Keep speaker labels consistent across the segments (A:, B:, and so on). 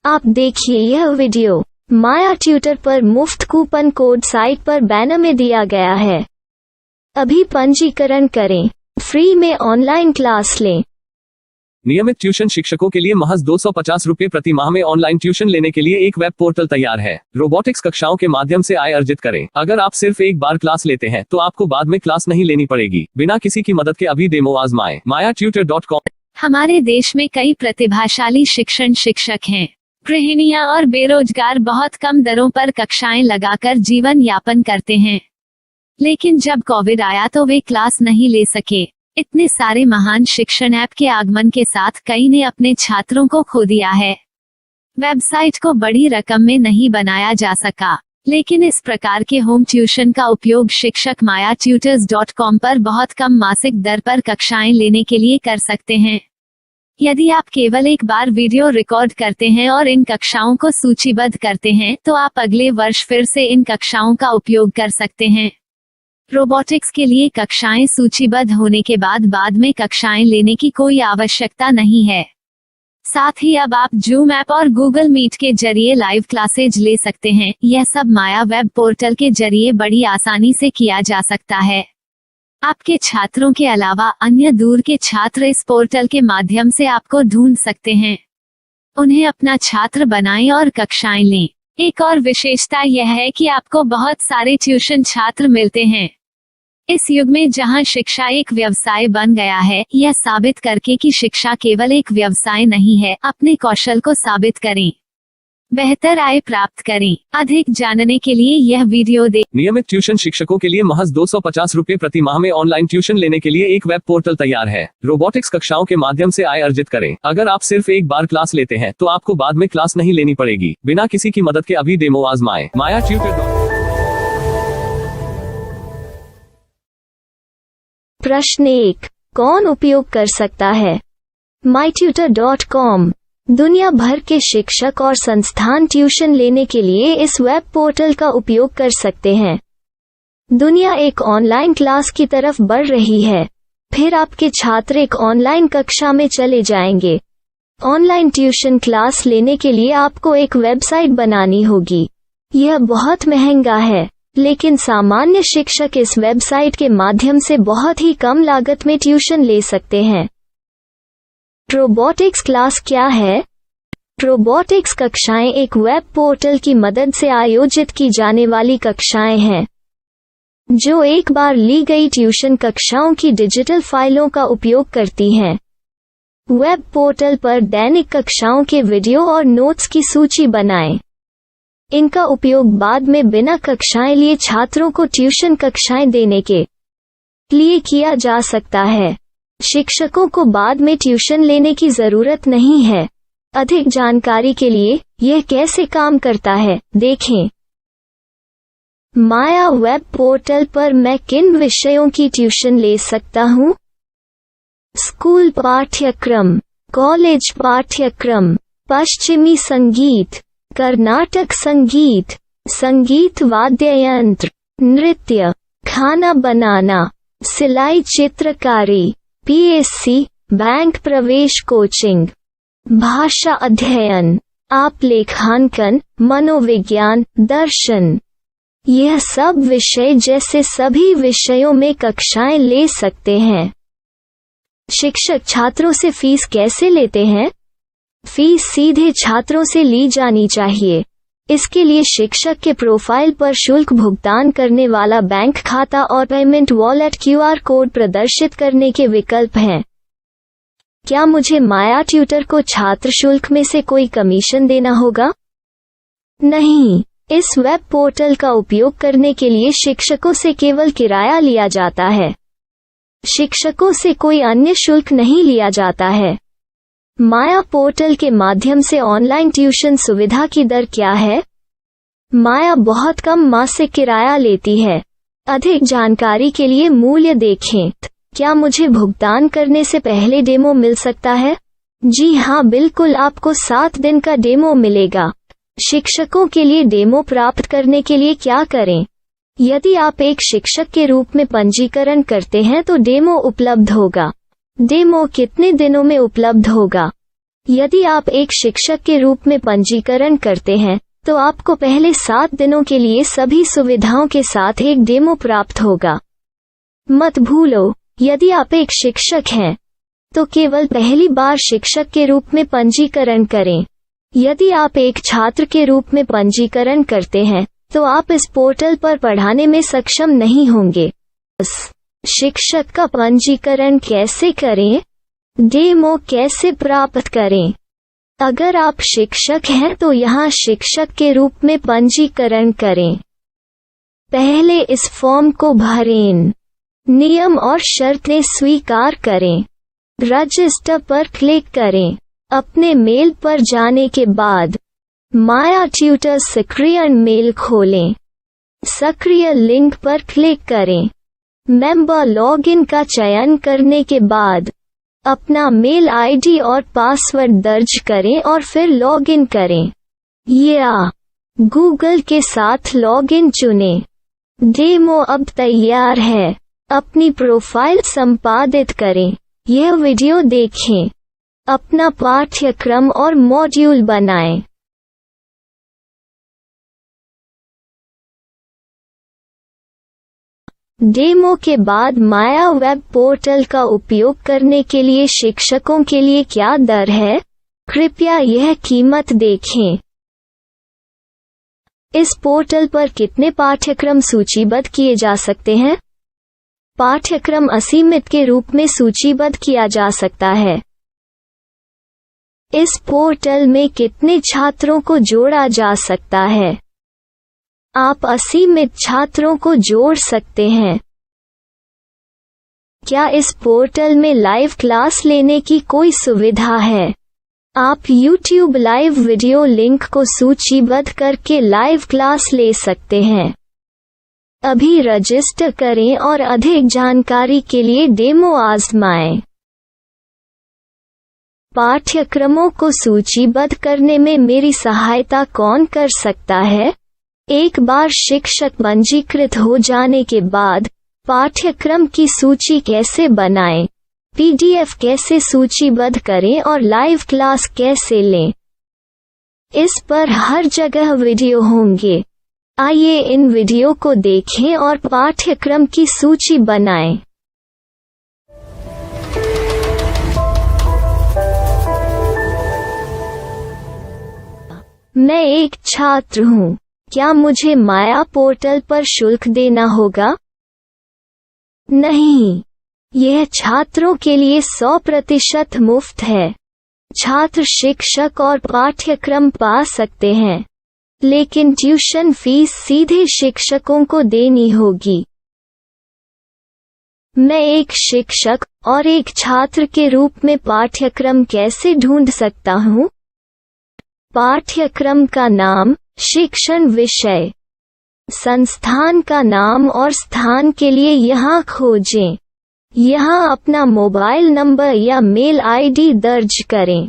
A: आप देखिए यह वीडियो माया ट्यूटर पर मुफ्त कूपन कोड साइट पर बैनर में दिया गया है। अभी पंजीकरण करें, फ्री में ऑनलाइन क्लास लें।
B: नियमित ट्यूशन शिक्षकों के लिए महज 250 रुपये प्रति माह में ऑनलाइन ट्यूशन लेने के लिए एक वेब पोर्टल तैयार है। रोबोटिक्स कक्षाओं के माध्यम से आय अर्जित करें। अगर आप सिर्फ एक बार क्लास लेते हैं तो आपको बाद में क्लास नहीं लेनी पड़ेगी। बिना किसी की मदद के अभी डेमो आजमाएं। mayatutor.com।
C: हमारे देश में कई प्रतिभाशाली शिक्षक हैं। गृहिणियां और बेरोजगार बहुत कम दरों पर कक्षाएं लगाकर जीवन यापन करते हैं, लेकिन जब कोविड आया तो वे क्लास नहीं ले सके। इतने सारे महान शिक्षण ऐप के आगमन के साथ कई ने अपने छात्रों को खो दिया है। वेबसाइट को बड़ी रकम में नहीं बनाया जा सका, लेकिन इस प्रकार के होम ट्यूशन का उपयोग शिक्षक mayatutors.com पर बहुत कम मासिक दर पर कक्षाएं लेने के लिए कर सकते हैं। यदि आप केवल एक बार वीडियो रिकॉर्ड करते हैं और इन कक्षाओं को सूचीबद्ध करते हैं तो आप अगले वर्ष फिर से इन कक्षाओं का उपयोग कर सकते हैं। रोबोटिक्स के लिए कक्षाएं सूचीबद्ध होने के बाद में कक्षाएं लेने की कोई आवश्यकता नहीं है। साथ ही अब आप जूम ऐप और गूगल मीट के जरिए लाइव क्लासेज ले सकते हैं। यह सब माया वेब पोर्टल के जरिए बड़ी आसानी से किया जा सकता है। आपके छात्रों के अलावा अन्य दूर के छात्र इस पोर्टल के माध्यम से आपको ढूंढ सकते हैं। उन्हें अपना छात्र बनाएं और कक्षाएं लें। एक और विशेषता यह है कि आपको बहुत सारे ट्यूशन छात्र मिलते हैं। इस युग में जहां शिक्षा एक व्यवसाय बन गया है, यह साबित करके कि शिक्षा केवल एक व्यवसाय नहीं है, अपने कौशल को साबित करें, बेहतर आय प्राप्त करें। अधिक जानने के लिए यह वीडियो देखें।
B: नियमित ट्यूशन शिक्षकों के लिए महज 250 रुपये प्रति माह में ऑनलाइन ट्यूशन लेने के लिए एक वेब पोर्टल तैयार है। रोबोटिक्स कक्षाओं के माध्यम से आय अर्जित करें। अगर आप सिर्फ एक बार क्लास लेते हैं तो आपको बाद में क्लास नहीं लेनी पड़ेगी। बिना किसी की मदद के अभी डेमो आजमाएं। mayatutor.com।
A: प्रश्न 1, कौन उपयोग कर सकता है? mytutor.com दुनिया भर के शिक्षक और संस्थान ट्यूशन लेने के लिए इस वेब पोर्टल का उपयोग कर सकते हैं। दुनिया एक ऑनलाइन क्लास की तरफ बढ़ रही है, फिर आपके छात्र एक ऑनलाइन कक्षा में चले जाएंगे। ऑनलाइन ट्यूशन क्लास लेने के लिए आपको एक वेबसाइट बनानी होगी। यह बहुत महंगा है, लेकिन सामान्य शिक्षक इस वेबसाइट के माध्यम से बहुत ही कम लागत में ट्यूशन ले सकते हैं। रोबोटिक्स क्लास क्या है? रोबोटिक्स कक्षाएं एक वेब पोर्टल की मदद से आयोजित की जाने वाली कक्षाएं हैं, जो एक बार ली गई ट्यूशन कक्षाओं की डिजिटल फाइलों का उपयोग करती हैं। वेब पोर्टल पर दैनिक कक्षाओं के वीडियो और नोट्स की सूची बनाएं। इनका उपयोग बाद में बिना कक्षाएं लिए छात्रों को ट्यूशन कक्षाएं देने के लिए किया जा सकता है। शिक्षकों को बाद में ट्यूशन लेने की जरूरत नहीं है। अधिक जानकारी के लिए यह कैसे काम करता है देखें। माया वेब पोर्टल पर मैं किन विषयों की ट्यूशन ले सकता हूँ? स्कूल पाठ्यक्रम, कॉलेज पाठ्यक्रम, पश्चिमी संगीत, कर्नाटक संगीत, संगीत वाद्य यंत्र, नृत्य, खाना बनाना, सिलाई चित्रकारी, पीएससी, बैंक प्रवेश कोचिंग, भाषा अध्ययन, आप लेखांकन, मनोविज्ञान, दर्शन। यह सब विषय जैसे सभी विषयों में कक्षाएं ले सकते हैं। शिक्षक छात्रों से फीस कैसे लेते हैं? फीस सीधे छात्रों से ली जानी चाहिए। इसके लिए शिक्षक के प्रोफाइल पर शुल्क भुगतान करने वाला बैंक खाता और पेमेंट वॉलेट क्यूआर कोड प्रदर्शित करने के विकल्प हैं। क्या मुझे माया ट्यूटर को छात्र शुल्क में से कोई कमीशन देना होगा? नहीं, इस वेब पोर्टल का उपयोग करने के लिए शिक्षकों से केवल किराया लिया जाता है। शिक्षकों से कोई अन्य शुल्क नहीं लिया जाता है। माया पोर्टल के माध्यम से ऑनलाइन ट्यूशन सुविधा की दर क्या है? माया बहुत कम मासिक किराया लेती है। अधिक जानकारी के लिए मूल्य देखें। क्या मुझे भुगतान करने से पहले डेमो मिल सकता है? जी हाँ, बिल्कुल, आपको 7 दिन का डेमो मिलेगा। शिक्षकों के लिए डेमो प्राप्त करने के लिए क्या करें? यदि आप एक शिक्षक के रूप में पंजीकरण करते हैं तो डेमो उपलब्ध होगा। डेमो कितने दिनों में उपलब्ध होगा? यदि आप एक शिक्षक के रूप में पंजीकरण करते हैं तो आपको पहले 7 दिनों के लिए सभी सुविधाओं के साथ एक डेमो प्राप्त होगा। मत भूलो, यदि आप एक शिक्षक हैं तो केवल पहली बार शिक्षक के रूप में पंजीकरण करें। यदि आप एक छात्र के रूप में पंजीकरण करते हैं तो आप इस पोर्टल पर पढ़ाने में सक्षम नहीं होंगे। शिक्षक का पंजीकरण कैसे करें? डेमो कैसे प्राप्त करें? अगर आप शिक्षक हैं तो यहाँ शिक्षक के रूप में पंजीकरण करें। पहले इस फॉर्म को भरें, नियम और शर्तें स्वीकार करें, रजिस्टर पर क्लिक करें। अपने मेल पर जाने के बाद माया ट्यूटर सक्रिय मेल खोलें। सक्रिय लिंक पर क्लिक करें। मेंबर लॉगिन का चयन करने के बाद अपना मेल आईडी और पासवर्ड दर्ज करें और फिर लॉगिन करें या गूगल के साथ लॉगिन चुनें। डेमो अब तैयार है। अपनी प्रोफाइल संपादित करें। यह वीडियो देखें। अपना पाठ्यक्रम और मॉड्यूल बनाएं। डेमो के बाद माया वेब पोर्टल का उपयोग करने के लिए शिक्षकों के लिए क्या दर है? कृपया यह कीमत देखें। इस पोर्टल पर कितने पाठ्यक्रम सूचीबद्ध किए जा सकते हैं? पाठ्यक्रम असीमित के रूप में सूचीबद्ध किया जा सकता है। इस पोर्टल में कितने छात्रों को जोड़ा जा सकता है? आप असीमित छात्रों को जोड़ सकते हैं। क्या इस पोर्टल में लाइव क्लास लेने की कोई सुविधा है? आप YouTube लाइव वीडियो लिंक को सूचीबद्ध करके लाइव क्लास ले सकते हैं। अभी रजिस्टर करें और अधिक जानकारी के लिए डेमो आजमाएं। पाठ्यक्रमों को सूचीबद्ध करने में मेरी सहायता कौन कर सकता है? एक बार शिक्षक पंजीकृत हो जाने के बाद पाठ्यक्रम की सूची कैसे बनाएं, PDF कैसे सूचीबद्ध करें और लाइव क्लास कैसे लें, इस पर हर जगह वीडियो होंगे। आइए इन वीडियो को देखें और पाठ्यक्रम की सूची बनाएं। मैं एक छात्र हूँ। क्या मुझे माया पोर्टल पर शुल्क देना होगा? नहीं, यह छात्रों के लिए 100% मुफ्त है। छात्र शिक्षक और पाठ्यक्रम पा सकते हैं, लेकिन ट्यूशन फीस सीधे शिक्षकों को देनी होगी। मैं एक शिक्षक और एक छात्र के रूप में पाठ्यक्रम कैसे ढूंढ सकता हूँ? पाठ्यक्रम का नाम, शिक्षण विषय, संस्थान का नाम और स्थान के लिए यहाँ खोजें। यहाँ अपना मोबाइल नंबर या मेल आईडी दर्ज करें।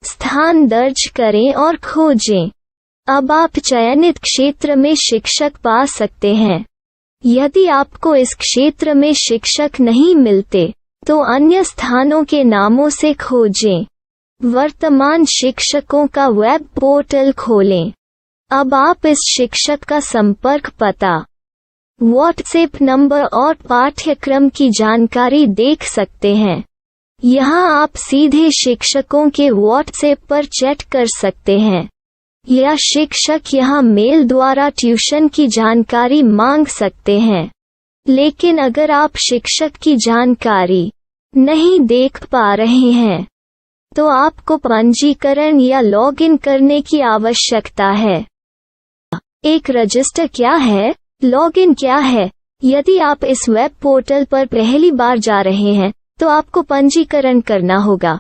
A: स्थान दर्ज करें और खोजें। अब आप चयनित क्षेत्र में शिक्षक पा सकते हैं। यदि आपको इस क्षेत्र में शिक्षक नहीं मिलते तो अन्य स्थानों के नामों से खोजें। वर्तमान शिक्षकों का वेब पोर्टल खोलें। अब आप इस शिक्षक का संपर्क पता, व्हाट्सएप नंबर और पाठ्यक्रम की जानकारी देख सकते हैं। यहाँ आप सीधे शिक्षकों के व्हाट्सएप पर चैट कर सकते हैं या शिक्षक यहाँ मेल द्वारा ट्यूशन की जानकारी मांग सकते हैं। लेकिन अगर आप शिक्षक की जानकारी नहीं देख पा रहे हैं तो आपको पंजीकरण या लॉगिन करने की आवश्यकता है। एक रजिस्टर क्या है? लॉगिन क्या है? यदि आप इस वेब पोर्टल पर पहली बार जा रहे हैं तो आपको पंजीकरण करना होगा।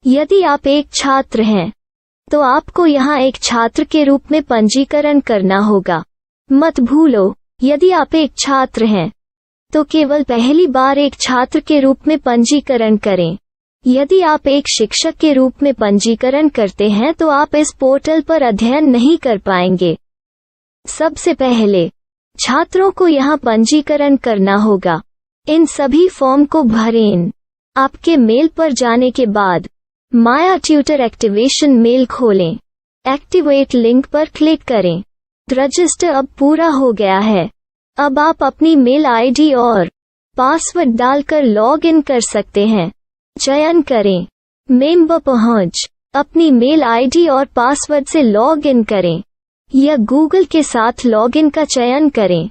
A: यदि आप एक छात्र हैं तो आपको यहाँ एक छात्र के रूप में पंजीकरण करना होगा। मत भूलो, यदि आप एक छात्र हैं तो केवल पहली बार एक छात्र के रूप में पंजीकरण करें। यदि आप एक शिक्षक के रूप में पंजीकरण करते हैं तो आप इस पोर्टल पर अध्ययन नहीं कर पाएंगे। सबसे पहले छात्रों को यहाँ पंजीकरण करना होगा। इन सभी फॉर्म को भरें। आपके मेल पर जाने के बाद माया ट्यूटर एक्टिवेशन मेल खोलें। एक्टिवेट लिंक पर क्लिक करें। रजिस्टर अब पूरा हो गया है। अब आप अपनी मेल आईडी और पासवर्ड डालकर लॉग इन कर सकते हैं। चयन करें मेंबर पहुंच। अपनी मेल आईडी और पासवर्ड से लॉग इन करें या गूगल के साथ लॉगिन का चयन करें।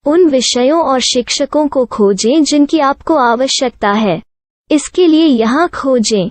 A: उन विषयों और शिक्षकों को खोजें जिनकी आपको आवश्यकता है। इसके लिए यहाँ खोजें।